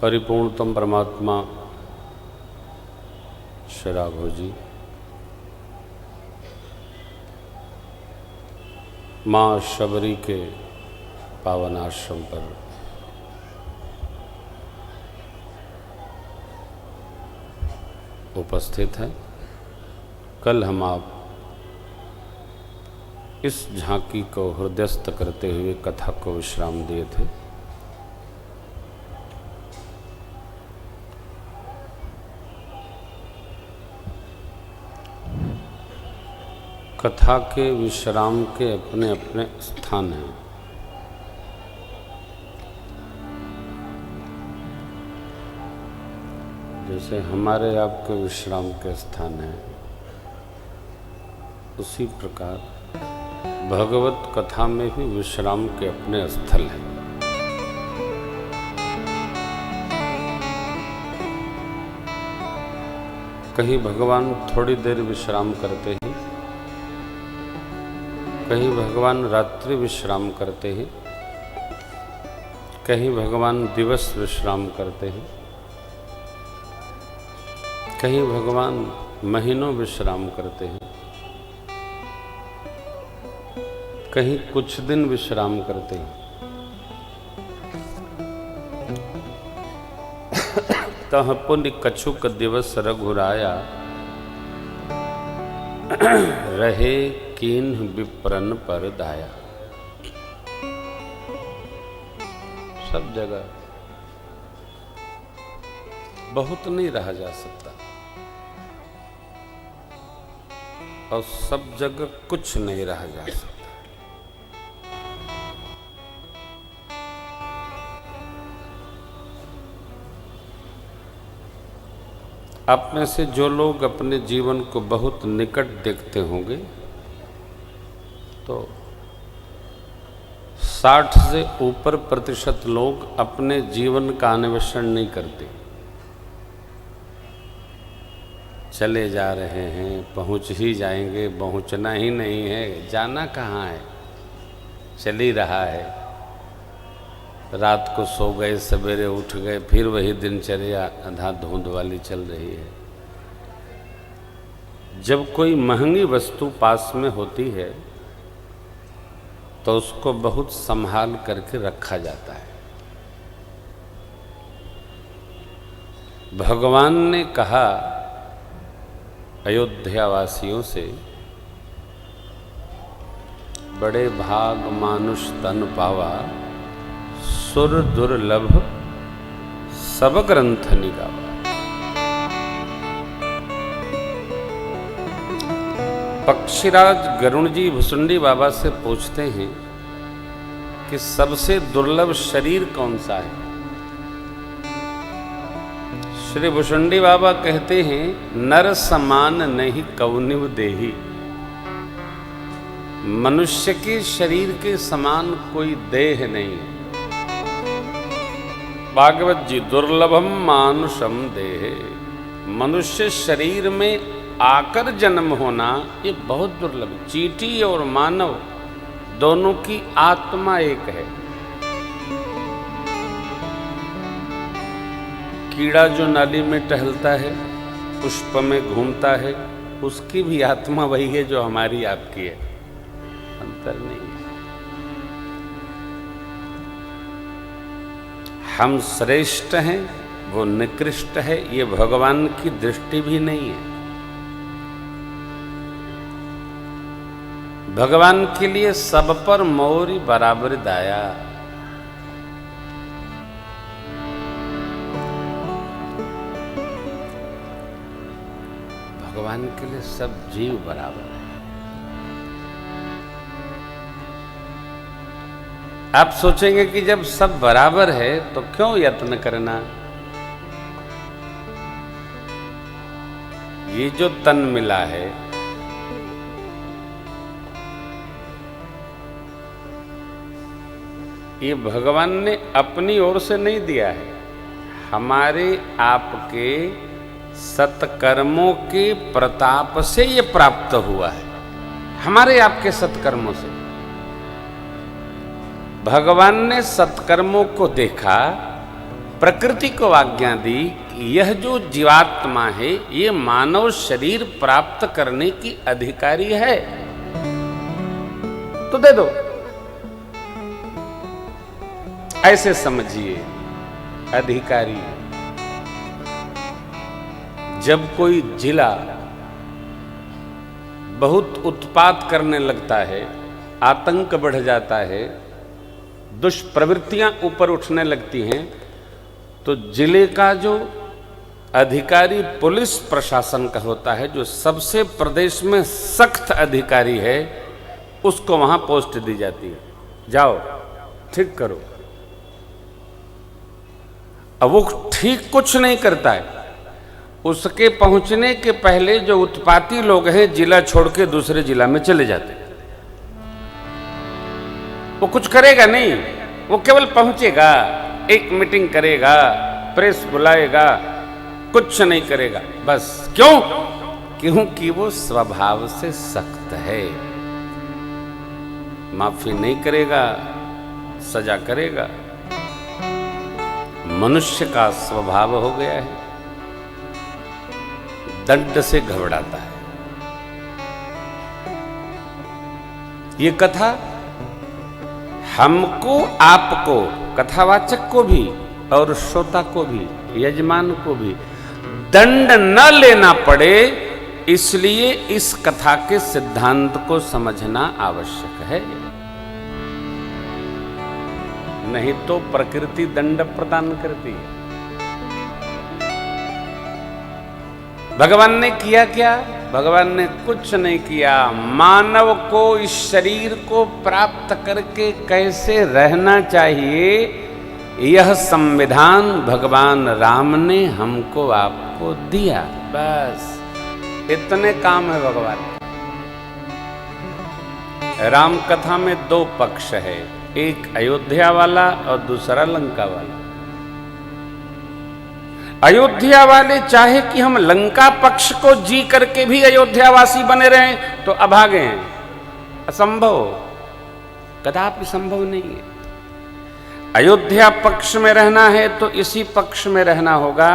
परिपूर्णतम परमात्मा श्री राघव जी माँ शबरी के पावन आश्रम पर उपस्थित हैं। कल हम आप इस झांकी को हृदयस्थ करते हुए कथा को विश्राम दिए थे। कथा के विश्राम के अपने अपने स्थान हैं। जैसे हमारे आपके विश्राम के स्थान हैं, उसी प्रकार भगवत कथा में भी विश्राम के अपने स्थल हैं। कहीं भगवान थोड़ी देर विश्राम करते हैं, कहीं भगवान रात्रि विश्राम करते हैं, कहीं भगवान दिवस विश्राम करते हैं, कहीं भगवान महीनों विश्राम करते हैं, कहीं कुछ दिन विश्राम करते हैं। तह पुण्य कछुक दिवस रघुराया, रहे कीन्ह विप्रन पर दाया। सब जगह बहुत नहीं रहा जा सकता और सब जगह कुछ नहीं रहा जा सकता। आप में से जो लोग अपने जीवन को बहुत निकट देखते होंगे तो 60 से ऊपर प्रतिशत लोग अपने जीवन का अन्वेषण नहीं करते। चले जा रहे हैं, पहुंच ही जाएंगे, पहुंचना ही नहीं है, जाना कहाँ है, चल ही रहा है। रात को सो गए, सवेरे उठ गए, फिर वही दिनचर्या अंधाधुंध वाली चल रही है। जब कोई महंगी वस्तु पास में होती है तो उसको बहुत संभाल करके रखा जाता है। भगवान ने कहा अयोध्या वासियों से, बड़े भाग मानुष तन पावा, सुर दुर्लभ सब ग्रंथ निगावा। पक्षीराज गरुण जी भुसुंडी बाबा से पूछते हैं कि सबसे दुर्लभ शरीर कौन सा है। श्री भुसुंडी बाबा कहते हैं, नर समान नहीं कौनिव देही। मनुष्य के शरीर के समान कोई देह नहीं है। भागवत जी, दुर्लभम मानुषम देहे। मनुष्य शरीर में आकर जन्म होना ये बहुत दुर्लभ है। चींटी और मानव दोनों की आत्मा एक है। कीड़ा जो नाली में टहलता है, पुष्प में घूमता है, उसकी भी आत्मा वही है जो हमारी आपकी है, अंतर नहीं है। हम श्रेष्ठ हैं, वो निकृष्ट है, ये भगवान की दृष्टि भी नहीं है। भगवान के लिए सब पर मोरी बराबर दाया। भगवान के लिए सब जीव बराबर है। आप सोचेंगे कि जब सब बराबर है तो क्यों यत्न करना। ये जो तन मिला है, ये भगवान ने अपनी ओर से नहीं दिया है, हमारे आपके सत्कर्मों के प्रताप से ये प्राप्त हुआ है। हमारे आपके सत्कर्मों से भगवान ने सत्कर्मों को देखा, प्रकृति को आज्ञा दी कि यह जो जीवात्मा है ये मानव शरीर प्राप्त करने की अधिकारी है, तो दे दो। ऐसे समझिए अधिकारी। जब कोई जिला बहुत उत्पात करने लगता है, आतंक बढ़ जाता है, दुष्प्रवृत्तियां ऊपर उठने लगती हैं, तो जिले का जो अधिकारी पुलिस प्रशासन का होता है, जो सबसे प्रदेश में सख्त अधिकारी है, उसको वहां पोस्ट दी जाती है, जाओ ठीक करो। अब वो ठीक कुछ नहीं करता है, उसके पहुंचने के पहले जो उत्पाती लोग हैं जिला छोड़ के दूसरे जिला में चले जाते हैं। वो कुछ करेगा नहीं, वो केवल पहुंचेगा, एक मीटिंग करेगा, प्रेस बुलाएगा, कुछ नहीं करेगा बस। क्यों? क्योंकि वो स्वभाव से सख्त है, माफी नहीं करेगा, सजा करेगा। मनुष्य का स्वभाव हो गया है, दंड से घबराता है। ये कथा हमको, आपको, कथावाचक को भी और श्रोता को भी, यजमान को भी दंड न लेना पड़े, इसलिए इस कथा के सिद्धांत को समझना आवश्यक है। नहीं तो प्रकृति दंड प्रदान करती है। भगवान ने किया क्या? भगवान ने कुछ नहीं किया। मानव को इस शरीर को प्राप्त करके कैसे रहना चाहिए, यह संविधान भगवान राम ने हमको आपको दिया। बस इतने काम है भगवान। राम कथा में दो पक्ष है, एक अयोध्या वाला और दूसरा लंका वाला। अयोध्या वाले चाहे कि हम लंका पक्ष को जी करके भी अयोध्यावासी बने रहें तो अभागे हैं, असंभव, कदापि संभव नहीं है। अयोध्या पक्ष में रहना है तो इसी पक्ष में रहना होगा।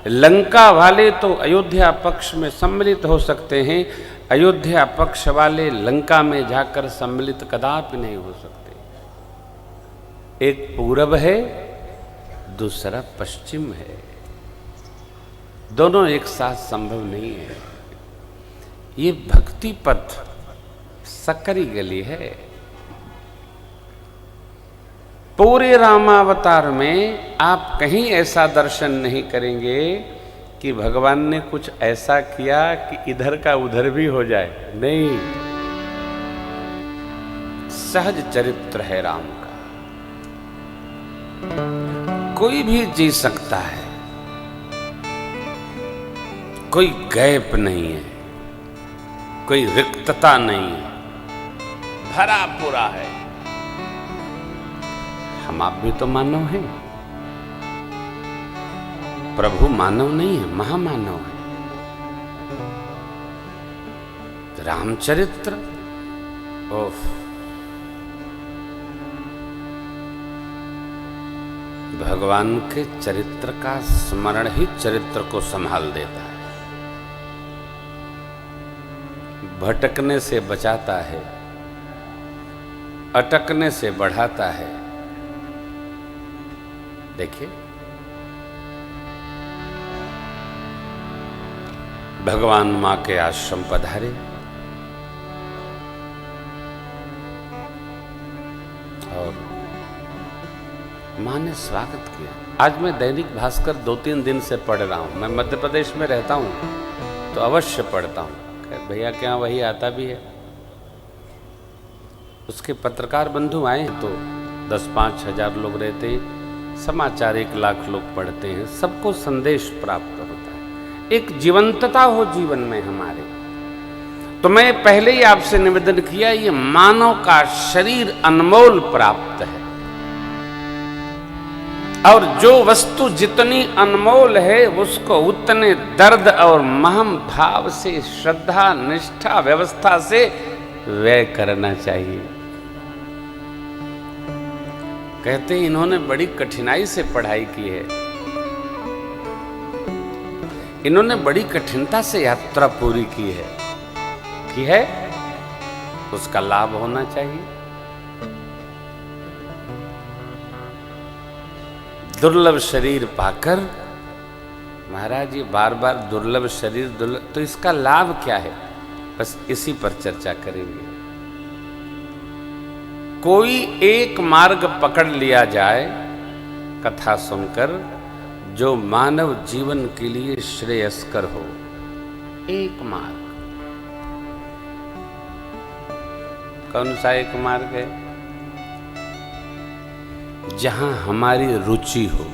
लंका वाले तो अयोध्या पक्ष में सम्मिलित हो सकते हैं, अयोध्या पक्ष वाले लंका में जाकर सम्मिलित कदापि नहीं हो सकते। एक पूरब है, दूसरा पश्चिम है, दोनों एक साथ संभव नहीं है। ये भक्ति पथ सकरी गली है। पूरे रामावतार में आप कहीं ऐसा दर्शन नहीं करेंगे कि भगवान ने कुछ ऐसा किया कि इधर का उधर भी हो जाए। नहीं, सहज चरित्र है राम का, कोई भी जी सकता है, कोई गैप नहीं है, कोई रिक्तता नहीं है, भरा पूरा है। हम आप भी तो मानव हैं, प्रभु मानव नहीं है, महामानव है। रामचरित्र, ओफ, भगवान के चरित्र का स्मरण ही चरित्र को संभाल देता है, भटकने से बचाता है, अटकने से बढ़ाता है। देखिए, भगवान मां के आश्रम पधारे और मां ने स्वागत किया। आज मैं दैनिक भास्कर 2-3 दिन से पढ़ रहा हूं। मैं मध्य प्रदेश में रहता हूं तो अवश्य पढ़ता हूं। भैया के यहाँ वही आता भी है। उसके पत्रकार बंधु आए तो 10-5 हजार लोग रहते हैं, समाचार 1 लाख लोग पढ़ते हैं, सबको संदेश प्राप्त होता है, एक जीवंतता हो जीवन में हमारे। तो मैं पहले ही आपसे निवेदन किया, ये मानव का शरीर अनमोल प्राप्त है, और जो वस्तु जितनी अनमोल है उसको उतने दर्द और महम भाव से, श्रद्धा, निष्ठा, व्यवस्था से व्यय करना चाहिए। कहते हैं इन्होंने बड़ी कठिनाई से पढ़ाई की है, इन्होंने बड़ी कठिनता से यात्रा पूरी की है, उसका लाभ होना चाहिए। दुर्लभ शरीर पाकर महाराज ये बार बार दुर्लभ शरीर दुर्लभ, तो इसका लाभ क्या है, बस इसी पर चर्चा करेंगे। कोई एक मार्ग पकड़ लिया जाए कथा सुनकर जो मानव जीवन के लिए श्रेयस्कर हो। एक मार्ग, कौन सा एक मार्ग है? जहां हमारी रुचि हो,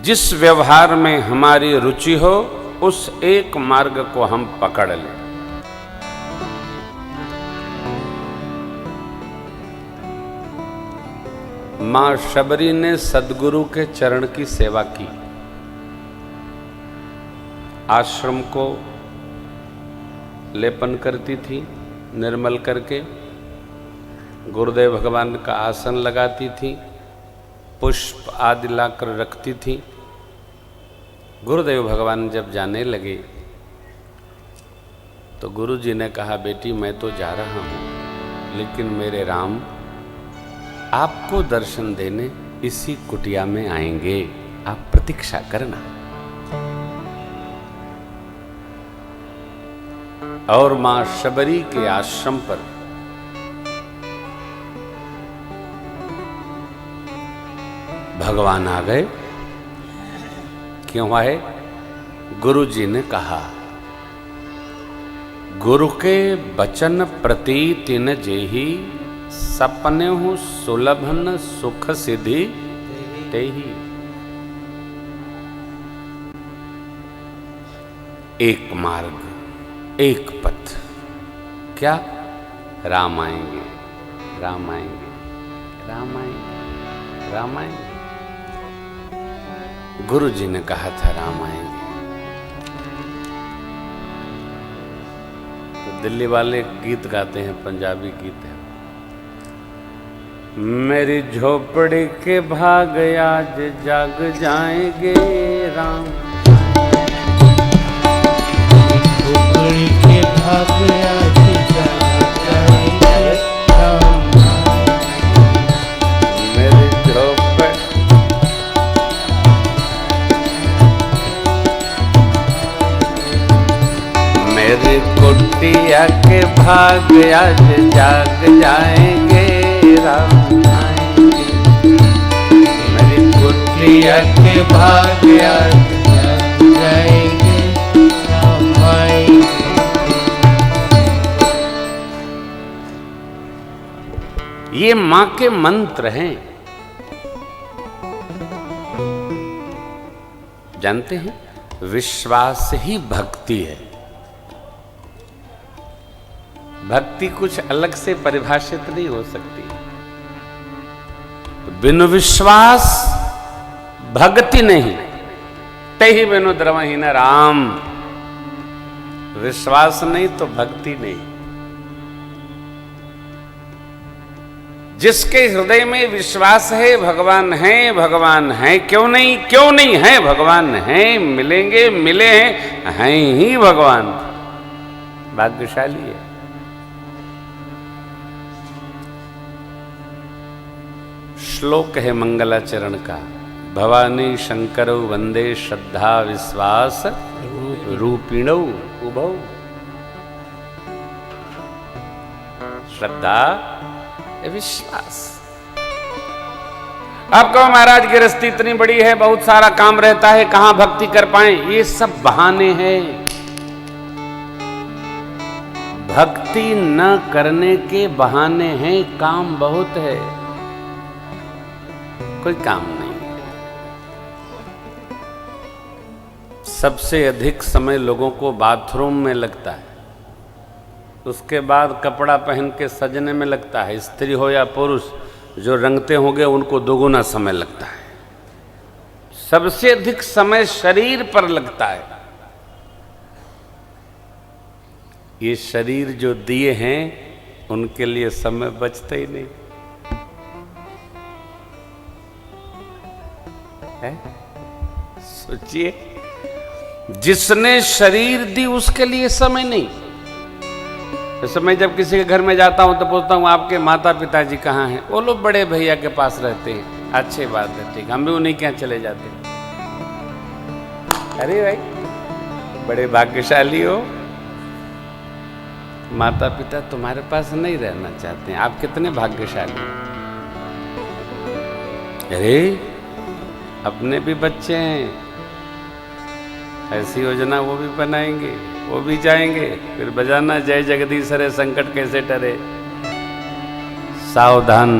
जिस व्यवहार में हमारी रुचि हो उस एक मार्ग को हम पकड़ लें। मां शबरी ने सद्गुरु के चरण की सेवा की, आश्रम को लेपन करती थी निर्मल करके, गुरुदेव भगवान का आसन लगाती थी, पुष्प आदि लाकर रखती थी। गुरुदेव भगवान जब जाने लगे तो गुरु जी ने कहा, बेटी मैं तो जा रहा हूं, लेकिन मेरे राम आपको दर्शन देने इसी कुटिया में आएंगे, आप प्रतीक्षा करना। और मां शबरी के आश्रम पर भगवान आ गए। क्यों आए? गुरु जी ने कहा, गुरु के बचन प्रति तिन जेही, सपने हूं सुलभन सुख सिद्धि तेही। एक मार्ग, एक पथ, क्या? राम आएंगे, राम आएंगे, राम आएंगे, राम आएंगे। गुरु जी ने कहा था राम आएंगे। तो दिल्ली वाले गीत गाते हैं, पंजाबी गीत है, मेरी झोपड़ी के भाग आज जाग जाएंगे राम, झोपड़ी के भाग आज जाग जाएंगे राम, मेरी झोपड़ी, मेरी कुटिया के भाग आज जाग जाएंगे राम आएंगे, मेरी कुटिया के भाग आज जाग जाएंगे राम आएंगे। ये मां के मंत्र हैं, जानते हैं? विश्वास ही भक्ति है। भक्ति कुछ अलग से परिभाषित नहीं हो सकती। बिनु विश्वास भक्ति नहीं, तही बिनु द्रवहीन राम। विश्वास नहीं तो भक्ति नहीं। जिसके हृदय में विश्वास है भगवान है, भगवान है, क्यों नहीं, क्यों नहीं है, भगवान है, मिलेंगे, मिले हैं ही भगवान, भाग्यशाली है। श्लोक है मंगलाचरण का, भवानी शंकरौ वंदे श्रद्धा विश्वास रूपिणौ उभौ। श्रद्धा विश्वास। आप कहो महाराज गृहस्थी इतनी बड़ी है, बहुत सारा काम रहता है, कहां भक्ति कर पाए? ये सब बहाने हैं। भक्ति न करने के बहाने हैं, काम बहुत है, कोई काम नहीं। सबसे अधिक समय लोगों को बाथरूम में लगता है, उसके बाद कपड़ा पहन के सजने में लगता है। स्त्री हो या पुरुष, जो रंगते होंगे उनको दोगुना समय लगता है। सबसे अधिक समय शरीर पर लगता है। ये शरीर जो दिए हैं उनके लिए समय बचता ही नहीं है। सोचिए, जिसने शरीर दी उसके लिए समय नहीं। जैसे मैं जब किसी के घर में जाता हूं तो पूछता हूं आपके माता पिताजी कहाँ हैं? वो लोग बड़े भैया के पास रहते हैं। अच्छी बात है, ठीक, हम भी उन्हीं के यहाँ चले जाते हैं। अरे भाई बड़े भाग्यशाली हो, माता पिता तुम्हारे पास नहीं रहना चाहते हैं, आप कितने भाग्यशाली। अरे अपने भी बच्चे हैं, ऐसी योजना वो भी बनाएंगे, वो भी जाएंगे, फिर बजाना जय जगदीश हरे संकट कैसे टरे। सावधान।